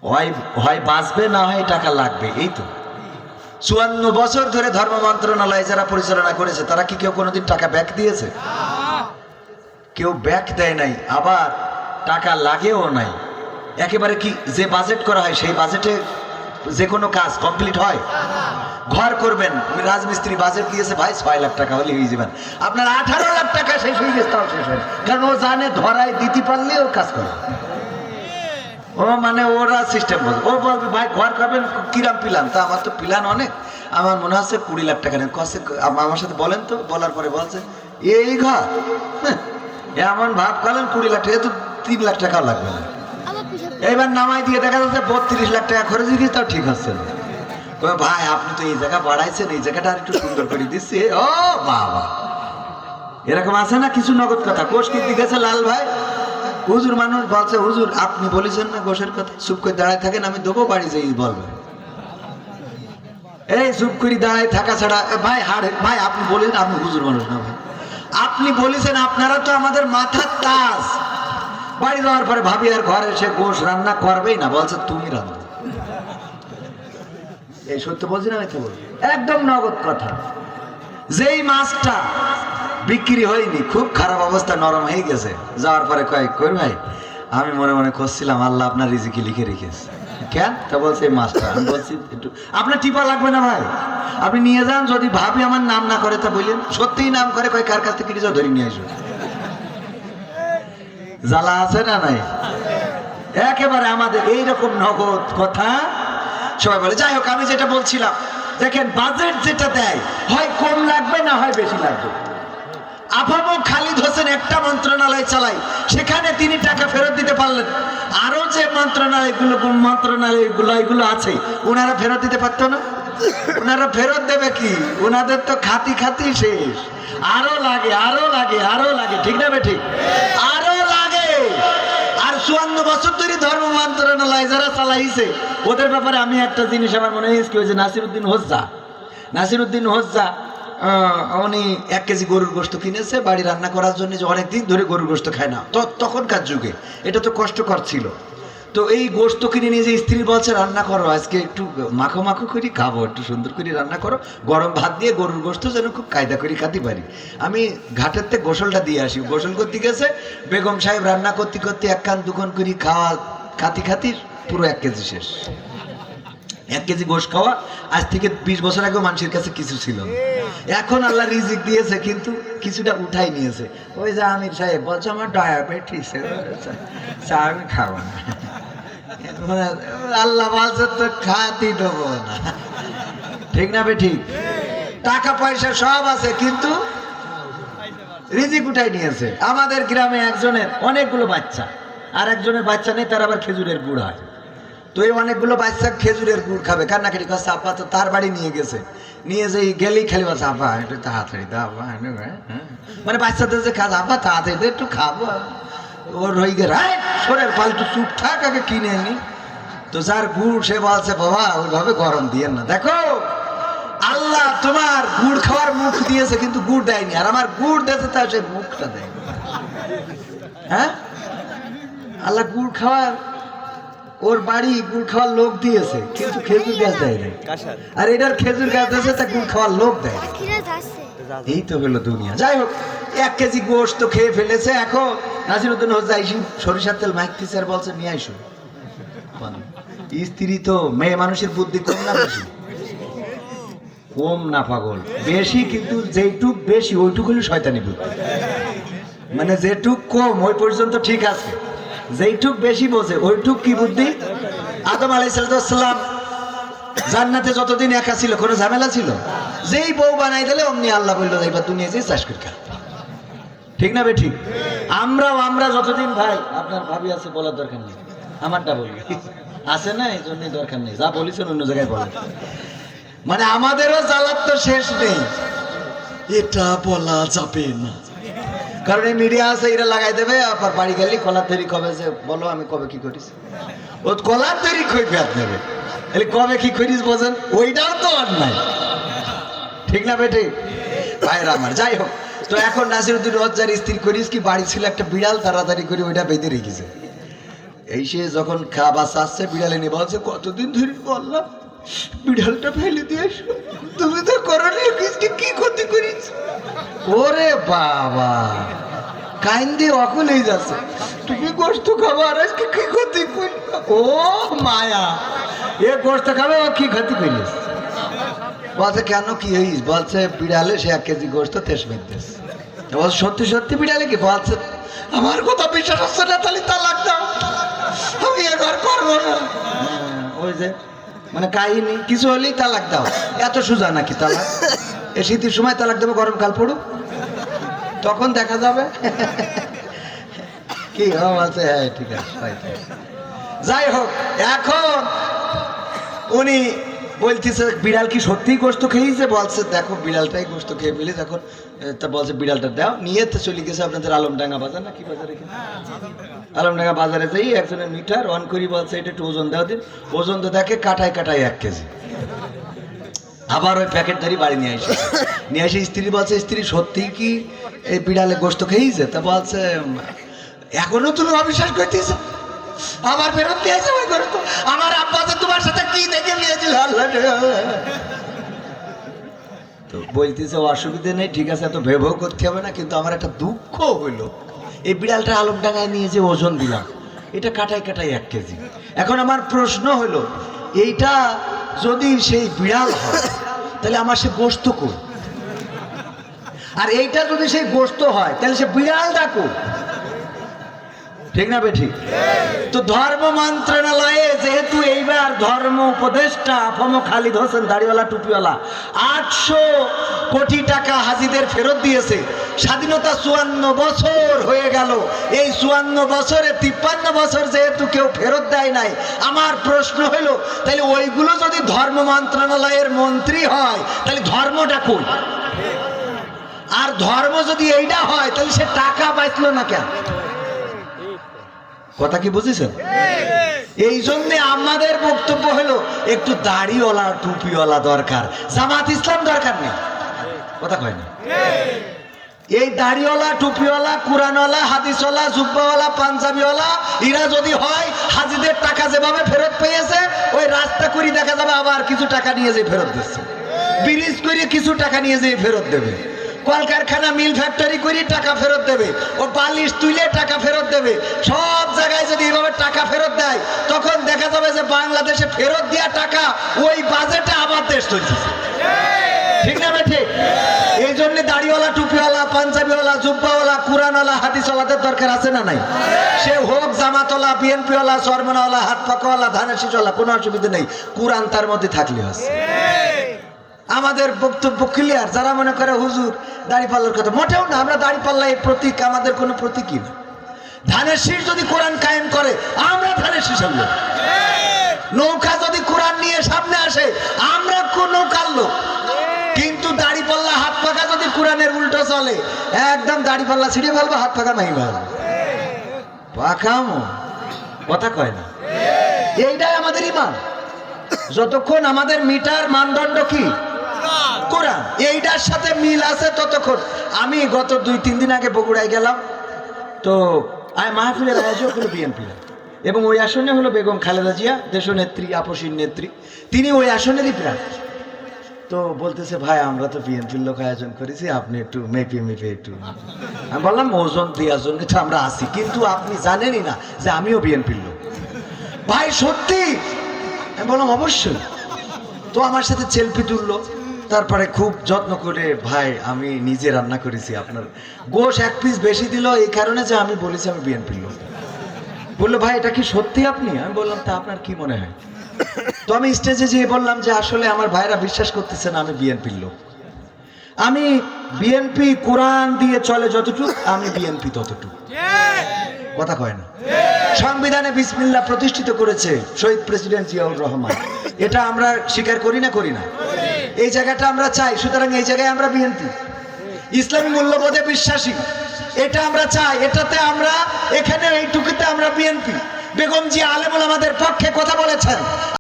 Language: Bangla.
হয় হয় বাঁচবে, না হয় টাকা লাগবে। এই তো 54 বছর ধরে ধর্ম মন্ত্রণালয় যারা পরিচালনা করেছে তারা কি কেউ কোনোদিন টাকা ব্যাক দিয়েছে? কেউ ব্যাক দেয় নাই, আবার টাকা লাগেও নাই। একেবারে কি যে বাজেট করা হয় সেই বাজেটে যে কোনো কাজ কমপ্লিট হয়? ঘর করবেন, রাজমিস্ত্রি বাজেট দিয়েছে ভাই 6 লাখ টাকা হলে হয়ে যাবেন, আপনার 18 লাখ টাকা শেষ হয়ে গেছে, তাও শেষ হয় না। কারণ ও জানে ধরায় দিতে পারলে ও কাজ করে। ও মানে ওরা সিস্টেম বলবে, ও বলবে ভাই ঘর করবেন কিরাম প্ল্যান, তা আমার তো প্ল্যান অনেক, আমার মনে হচ্ছে 20 লাখ টাকা নেন। কসে আমার সাথে বলেন তো, বলার পরে বলছে এই ঘর এমন ভাব করলেন 20 লাখ টাকা, তো 3 লাখ টাকাও লাগবে না। এবার নামাই দিয়ে দেখা যাচ্ছে 32 লাখ টাকা খরচ হয়ে গেছে, তাও ঠিক হচ্ছে না। ভাই আপনি তো এই জায়গা বাড়াইছেন, এই জায়গাটা আর একটু সুন্দর করে দিচ্ছে। ও বাবা, এরকম আছে না কিছু নগদ কথা। কোষ কিনতে গেছে লাল ভাই, হুজুর মানুষ বলছে হুজুর আপনি বলেছেন না গোশের কথা, চুপ করে দাঁড়ায় থাকেন, আমি দেবো বাড়ি যাই বলবে। এই চুপ করে দাঁড়ায় থাকা ছাড়া ভাই হাড়ে ভাই আপনি বলেছেন, আপনি হুজুর মানুষ না ভাই, আপনি বলেছেন, আপনারা তো আমাদের মাথার তাজ। বাড়ি যাওয়ার পরে ভাবি আর ঘরে এসে গোশ রান্না করবেই না, বলছে তুমি রান্না। এই সত্য বলছি না, মিথ্যা বলছি? একদম নগদ কথা। যেই মাছটা বিক্রি হয়নি, খুব খারাপ অবস্থা, নরম হয়ে গেছে, যাওয়ার পরে কই ভাই আমি মনে মনে খুঁজছিলাম আল্লাহ আপনার রিজিকে লিখে রেখেছে। কেন? তা বলছে এই মাছটা। আমি বলছি একটু আপনার টিপা লাগবে না ভাই, আপনি নিয়ে যান, যদি ভাবি আমার নাম না করে তা বললেন, সত্যিই নাম করে কয় কার কাছ থেকে কিছু ধরে নিয়ে আসো। জ্বালা আছে না নাই? একেবারে আমাদের এইরকম নগদ কথা সবাই বলে। যাই হোক, আমি যেটা বলছিলাম, দেখেন বাজেট যেটা দেয় হয় কম লাগবে, না হয় বেশি লাগবে। আফামো খালিদ হোসেন একটা মন্ত্রণালয় চালাই, সেখানে তিনি টাকা ফেরত দিতে পারলেন, আরো যে মন্ত্রণালয়গুলো এগুলো আছে ওনারা ফেরত দিতে পারতো না? ওনারা ফেরত দেবে কি? ওনাদের তো খাতি খাতি শেষ, আরো লাগে আরো লাগে আরো লাগে, ঠিক না বেঠিক? আরো লাগে। আর 54 বছর ধরে ধর্ম মন্ত্রণালয় যারা চালাইছে ওদের ব্যাপারে আমি একটা জিনিস আমার মনে হয়েছে, নাসিরউদ্দিন হোজ্জা উনি 1 কেজি গরুর গোশত কিনেছে বাড়ি রান্না করার জন্য, যে অনেকদিন ধরে গরুর গোশত খায় না, তখনকার যুগে এটা তো কষ্টকর ছিল। তো এই গোশত কিনে নিয়ে যে স্ত্রী বলছে রান্না করো, আজকে একটু মাখো মাখো করে খাবো, একটু সুন্দর করে রান্না করো, গরম ভাত দিয়ে গরুর গোশত যেন খুব কায়দা করে খাতে পারি। আমি ঘাটের থেকে গোসলটা দিয়ে আসি, গোসল করতে গেছে বেগম সাহেব, রান্না করতে করতে 1 কান 2 কান করে খাতি পুরো 1 কেজি শেষ। 1 কেজি গোশ খাওয়া আজ থেকে 20 বছর আগে মানুষের কাছে কিছু ছিল না। এখন আল্লাহ রিজিক দিয়েছে, কিন্তু কিছুটা উঠাই নিয়েছে। ওই যে আমির সাহেব বলছে আমার ডায়াবেটিস, আমি খাবো না। আল্লাহ বলছে তো খাতি দেবো না, ঠিক না বে ঠিক? টাকা পয়সা সব আছে, কিন্তু রিজিক উঠাই নিয়েছে। আমাদের গ্রামে একজনের অনেকগুলো বাচ্চা, আর একজনের বাচ্চা নেই, তার আবার খেজুরের গুড় হয়। তো এই অনেকগুলো বাচ্চা খেজুরের গুড় খাবে, কান্নাকাটি করছে, আপা তো তার বাড়ি নিয়ে গেছে, নিয়ে যে গেলেই খালি বলছে আপা একটু তাড়াতাড়ি দাও, মানে বাচ্চাদের যে কাজ, আপা তাড়াতাড়ি একটু খাবো। ওর হয়ে গে রায় সরের পাল্টু চুপ থাক, আগে কিনে নি। তো যার গুড় সে বলছে বাবা ওইভাবে গরম দিয়েন না, দেখো আল্লাহ তোমার গুড় খাওয়ার মুখ দিয়েছে কিন্তু গুড় দেয়নি, আর আমার গুড় দিয়েছে তার সে মুখটা দেয়। হ্যাঁ, আল্লাহ গুড় খাওয়ার, ওর বাড়ি গুড় খাওয়ার লোক দিয়েছে, কিন্তু খেজুর গাছ দেয় নাই। আর এটার খেজুর গাছ দিয়েছে, তা গুড় খাওয়ার লোক দেয়। এই তো হলো দুনিয়া। যাই হোক, 1 কেজি গোশত তো খেয়ে ফেলেছে। এখন নাসিরউদ্দিন হোজ্জা সরিষার তেল মাখতেছে আর বলছে নিয়ে আইসো। স্ত্রী তো মেয়ে মানুষের বুদ্ধি কম না বেশি? কম না পাগল, বেশি, কিন্তু যেটুক বেশি ওইটুক হলো শয়তানি বুদ্ধি। মানে যেটুক কম ওই পর্যন্ত ঠিক আছে, যেইটুক বেশি বোঝে ওইটুক কি বুদ্ধি? আদম আলাইহিস সালাম জান্নাতে যতদিন একা ছিল কোনো ঝামেলা ছিল? যেই বউ বানাই দিলে অমনি আল্লাহ বললো এবার দুনিয়া যে চাষ করে খা, ঠিক না বে ঠিক? আমরা যতদিন, ভাই আপনার ভাবি আছে বলার দরকার নেই, আমারটা বলি আছে না, এই জন্যই দরকার নেই, যা বলেছেন অন্য জায়গায় বলেন। মানে আমাদেরও জ্বালার তো শেষ নেই, এটা বলা যাবে না, কারণ এই মিডিয়া আছে, এরা লাগাই দেবে, আবার বাড়ি গেলে কলার তৈরি কবে যে বলো আমি কবে কি করিস, ও কলার তৈরি কইবে আপনাকে, কবে কি করিস বোঝেন, ওইটাও তো আর নাই, ঠিক না বেটে ভাইরা আমার? যাই হোক, তো এখন নাসিরউদ্দিন হোজ্জার স্ত্রী করিস কি বাড়ি ছিল একটা বিড়াল, তাড়াতাড়ি করে ওইটা বেঁধে রেখেছে। এই সে যখন খাবার চাচ্ছে বিড়ালে নিয়ে বলছে কতদিন ধরে বললাম বিড়ালটা ফেলে দিয়ে এসো, তুমি তো করোনি, কি ক্ষতি করিস। ওরে বাবা, কাইন দিয়ে অকুলেই যাচ্ছে, তুমি গোস্ত খাবার আজকে কি ক্ষতি করি। ও মায়া, এ গোস্ত খাবে, ও কি ক্ষতি করিস। বলছে কেন কি হইস, বলছে বিড়ালে সে 1 কেজি গোস্ত তেসমিত দিস। বলছে সত্যি সত্যি বিড়ালে কি, বলছে আমার কথা বিশ্বাস হচ্ছে না, তাহলে তালাক দাও, আমি এবার করবো না। ওই যে মানে কাহিনী, কিছু হলেই তালাক দাও, এত সোজা নাকি তালাক? এই শীতের সময় তালাক দেবো, গরমকাল পড়ুক, তখন দেখা যাবে। কি বলছে, হ্যাঁ ঠিক আছে। যাই হোক, এখন উনি বলতেছে বিড়াল কি সত্যিই গোস্ত খেয়েছে। বলছে দেখো বিড়ালটাই গোস্ত খেয়ে ফেলি। তখন তা বলছে বিড়ালটা দাও, নিয়ে তো চলে গেছে আপনাদের আলমডাঙ্গা বাজার, না কি বাজারে, আলমডাঙ্গা বাজারে যাই একজনের মিটার অন করি, বলছে এটা একটু ওজন দেওয়া দিন। ওজন তো দেখে কাটায় কাটায় 1 কেজি। আবার ওই প্যাকেট ধরি বাড়ি নিয়ে এসে স্ত্রী বলছে, স্ত্রী সত্যিই কি এই বিড়ালে গোস্ত খেয়েছে? তা বলছে এখনো তুমি অবিশ্বাস করতেছো, আমার ফেরত দিয়েছে ওই গোস্ত, আমার আব্বা যে তোমার সাথে কি দেখে নিয়েছিল। তো বলতেছে অসুবিধে নেই, ঠিক আছে, এত ভেবেও করতে হবে না, কিন্তু আমার একটা দুঃখ হইলো, এই বিড়ালটা আলমডাঙ্গায় নিয়ে যে ওজন দিলাম, এটা কাটায় কাটায় 1 কেজি। এখন আমার প্রশ্ন হলো, এইটা যদি সেই বিড়াল হয় তাহলে আমার সে গোস্ত কই, আর এইটা যদি সেই গোস্ত হয় তাহলে সে বিড়াল ডাকো, ঠিক না বেঠিক? তো ধর্ম মন্ত্রণালয়ে যেহেতু এইবার ধর্ম উপদেষ্টা আফম খালিদ হোসেন দাড়িওয়ালা টুপিওয়ালা 800 কোটি টাকা হাজিদের ফেরত দিয়েছে। স্বাধীনতা 54 বছর হয়ে গেল, এই 54 বছরে 53 বছর যেহেতু কেউ ফেরত দেয় নাই, আমার প্রশ্ন হলো তাহলে ওইগুলো যদি ধর্ম মন্ত্রণালয়ের মন্ত্রী হয় তাহলে ধর্মটা কই? আর ধর্ম যদি এইটা হয় তাহলে সে টাকা পাইছিল না কেন? কথা কি বুঝেছেন? এই জন্য আমাদের বক্তব্য হলো একটু দাড়িওয়ালা টুপিওয়ালা দরকার, জামাত ইসলাম দরকার নেই। কথা কয় না? এই দাড়িওয়ালা টুপিওয়ালা কুরআনওয়ালা হাদিসওয়ালা জুব্বাওয়ালা পাঞ্জাবিওয়ালা এরা যদি হয়, হাজিদের টাকা যেভাবে ফেরত পেয়েছে ওই রাস্তা করে দেখা যাবে আবার কিছু টাকা নিয়ে যেয়ে ফেরত দিচ্ছে, ব্রিজ করে কিছু টাকা নিয়ে যেয়ে ফেরত দেবে, কলকারখানা মিল ফ্যাক্টরি করে টাকা ফেরত দেবে, ও বালিশ তুলে টাকা ফেরত দেবে। সব জায়গায় যদি এইভাবে টাকা ফেরত দেয় তখন দেখা যাবে যে বাংলাদেশে ফেরত দেওয়া টাকা ওই বাজেটে আবার দেশ চলছে, ঠিক না বেঠে? এই জন্য দাড়িওয়ালা টুপিওয়ালা পাঞ্জাবিওয়ালা জুব্বাওয়ালা কুরআনওয়ালা হাদিসওয়ালাদের দরকার আছে না নাই? সে হোক জামাতওয়ালা বিএনপিওয়ালা সরমনাওয়ালা হাত পাকাওয়ালা ধানের শীষওয়ালা, কোনো অসুবিধা নেই, কুরআন তার মধ্যে থাকলে আছে। আমাদের বক্তব্য ক্লিয়ার। যারা মনে করে হুজুর দাড়িপাল্লার কথা, মোটেও না, আমরা দাড়িপাল্লা এই প্রতীক আমাদের কোনো প্রতীকই না। ধানের শীষ যদি কোরআন কায়েম করে আমরা ধানের শীষ হব, নৌকা যদি কোরআন নিয়ে সামনে আসে আমরা কোন নৌকার লোক, কিন্তু দাড়িপাল্লা হাত পাকা যদি কোরআনের উল্টো চলে একদম দাড়িপাল্লা ছিঁড়ে ফেলবো, হাত পাকা নাই ফেলবো, পাকামো। কথা কয় না? এইটাই আমাদের ঈমান। যতক্ষণ আমাদের মিটার মানদণ্ড কি কোরআন, এইটার সাথে মিল আছে ততক্ষণ। আমি গত 2-3 দিন আগে বগুড়ায় গেলাম, তো মাহফিলের আয়োজক হলো বিএনপি, এবং ওই আসনে হলো বেগম খালেদা জিয়া, দেশনেত্রী, আপসীর নেত্রী, তিনি ওই আসনেরই প্রার্থী। তো বলতেছে ভাই আমরা তো বিএনপির লোক আয়োজন করেছি, আপনি একটু মেপে মেপে একটু। আমি বললাম ওজন দেওয়ার জন্য তো আমরা আসি, কিন্তু আপনি জানেনই না যে আমিও বিএনপির লোক। ভাই সত্যি? আমি বললাম অবশ্যই। তো আমার সাথে সেলফি তুললো, তারপরে খুব যত্ন করে, ভাই আমি নিজে রান্না করেছি, আপনার গোশ 1 পিস বেশি দিল এই কারণে যে আমি বলেছি আমি বিএনপির লোক। বললো ভাই এটা কি সত্যি আপনি? আমি বললাম তা আপনার কি মনে হয়? তো আমি স্টেজে যেয়ে বললাম যে আসলে আমার ভাইরা বিশ্বাস করতেছে না আমি বিএনপির লোক, আমি বিএনপি কোরআন দিয়ে চলে যতটুকু, আমি বিএনপি ততটুকু। কথা কয় না? সংবিধানে বিসমিল্লাহ প্রতিষ্ঠিত করেছে শহীদ প্রেসিডেন্ট জিয়াউর রহমান, এটা আমরা স্বীকার করি না? করি না? এই জায়গাটা আমরা চাই, সুতরাং এই জায়গায় আমরা বিএনপি। ইসলামী মূল্যবোধে বিশ্বাসী, এটা আমরা চাই, এটাতে আমরা এখানে এইটুকুতে আমরা বিএনপি। বেগম জিয়া আলেমুল আমাদের পক্ষে কথা বলেছেন।